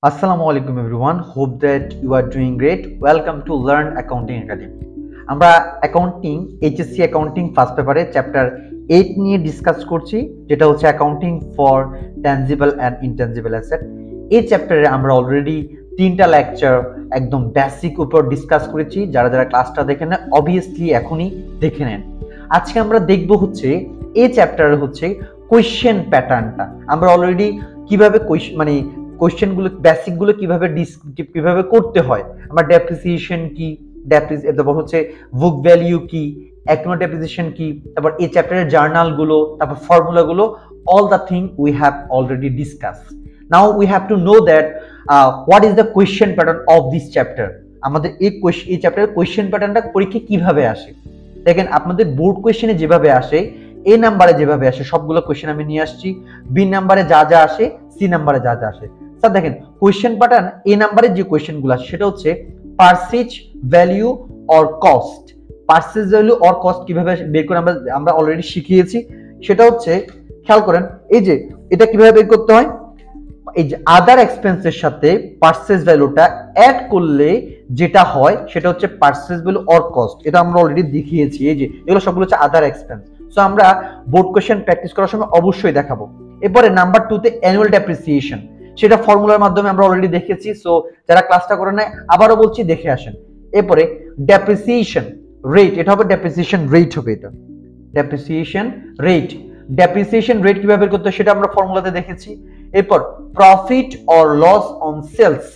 Assalamu alaikum everyone. Hope that you are doing great. Welcome to Learn Accounting Academy. আমরা accounting HSC accounting first পেপারে chapter 8 নিয়ে discuss করছি, যেটা হচ্ছে accounting for tangible and intangible asset. এই চ্যাপ্টারে আমরা অলরেডি 3টা লেকচার একদম বেসিক উপর ডিসকাস করেছি। যারা যারা ক্লাসটা দেখেন না অবভিয়াসলি এখনই দেখে নেন। আজকে আমরা দেখব হচ্ছে এই চ্যাপ্টারে হচ্ছে কোয়েশ্চেন প্যাটার্নটা। আমরা অলরেডি কিভাবে কোয়েশ্চেনগুলো বেসিকগুলো কিভাবে করতে হয়, আমরা ডেপ্রিসিয়েশন কি, তারপর হচ্ছে বুক ভ্যালিউ কি, অ্যাকাউন্ট ডেপ্রিসিয়েশন কি, তারপর এই চ্যাপ্টারের জার্নালগুলো, তারপর ফর্মুলাগুলো, all the thing we have already discussed. Now we have to know that what is the question pattern of this chapter. আমাদের এই চ্যাপ্টারের কোয়েশ্চেন প্যাটার্নটা পরীক্ষায় কিভাবে আসে। দেখেন আপনাদের বোর্ড কোয়েশ্চেনে যেভাবে আসে, এ নাম্বারে যেভাবে আসে সবগুলো কোয়েশ্চেন আমি নিয়ে আসছি, বি নাম্বারে যা যা আসে, সি নাম্বারে যা যা আসে। স্যার দেখেন কোয়েশ্চেন প্যাটার্ন এ নাম্বারে যে কোয়েশ্চেনগুলো আসে সেটা হচ্ছে purchase value or cost. Purchase value or cost কিভাবে বের করে আমরা অলরেডি শিখিয়েছি। সেটা হচ্ছে খেয়াল করেন, এই যে এটা কিভাবে বের করতে হয়, এই যে আদার এক্সপেন্সের সাথে পারচেজ ভ্যালুটা অ্যাড করলে যেটা হয় সেটা হচ্ছে পারচেজ ভ্যালু অর কস্ট। এটা আমরা অলরেডি দেখিয়েছি। এই যে এগুলো সবগুলো হচ্ছে আদার এক্সপেন্স। সো আমরা বোর্ড কোয়েশ্চেন প্র্যাকটিস করার সময় অবশ্যই দেখাবো। এরপরে নাম্বার 2 তে অ্যানুয়াল ডেপ্রিসিয়েশন, সেটা ফর্মুলার মাধ্যমে আমরা অলরেডি দেখেছি। সো যারা ক্লাসটা করে নাই আবারও বলছি দেখে আসেন। এরপরে ডেপ্রিসিয়েশন রেট, এটা হবে ডেপ্রিসিয়েশন রেট হবে, এটা ডেপ্রিসিয়েশন রেট। ডেপ্রিসিয়েশন রেট কিভাবে বের করতে হয় সেটা আমরা ফর্মুলাতে দেখেছি। এরপর profit or loss on sales,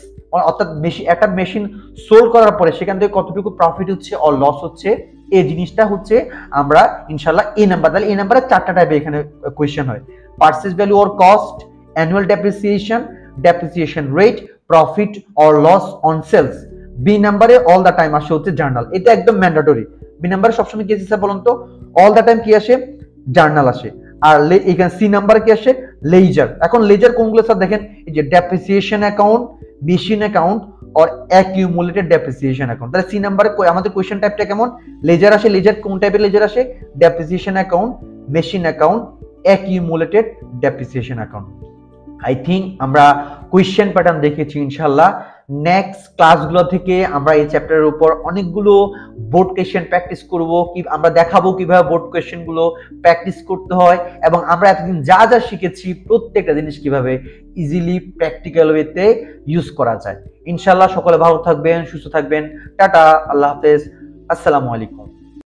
অর্থাৎ একটা মেশিন সোল্ড করার পরে সেখান থেকে কতটুকু প্রফিট হচ্ছে অর লস হচ্ছে, এই জিনিসটা হচ্ছে আমরা ইনশাআল্লাহ এই নাম্বার, তাহলে এই নাম্বারে 4টা টাইপে এখানে কোয়েশ্চেন হয়। Purchase value or cost, annual depreciation, depreciation rate, profit or loss on sales. B নাম্বারে অল দ্য টাইম আসে হচ্ছে জার্নাল। এটা একদম ম্যান্ডেটরি। বি নাম্বারে সবসময় কি আসে বলুন তো, অল দ্য টাইম কি আসে, জার্নাল আসে। আর এখানে সি নাম্বার কি আসে, লেজার। এখন লেজার কোনগুলো স্যার দেখেন, এই যে depreciation account, machine account or accumulated depreciation account. তাহলে সি নাম্বারে আমাদের কোয়েশ্চেন টাইপটা কেমন, লেজার আসে। লেজার কোন টাইপের লেজার আসে, depreciation account, machine account, accumulated depreciation account. I think আমরা কোয়েশ্চেন প্যাটার্ন দেখেছি। ইনশাআল্লাহ নেক্সট ক্লাসগুলো থেকে আমরা এই চ্যাপ্টারের উপর অনেকগুলো বোর্ড কোয়েশ্চেন প্র্যাকটিস করব, কি আমরা দেখাবো কিভাবে বোর্ড কোয়েশ্চেন গুলো প্র্যাকটিস করতে হয়, এবং আমরা এতদিন যা যা শিখেছি প্রত্যেকটা জিনিস কিভাবে ইজিলি প্র্যাকটিক্যাল ওয়েতে ইউজ করা যায়। ইনশাআল্লাহ সকলে ভালো থাকবেন, সুস্থ থাকবেন। টাটা, আল্লাহ হাফেজ, আসসালামু আলাইকুম।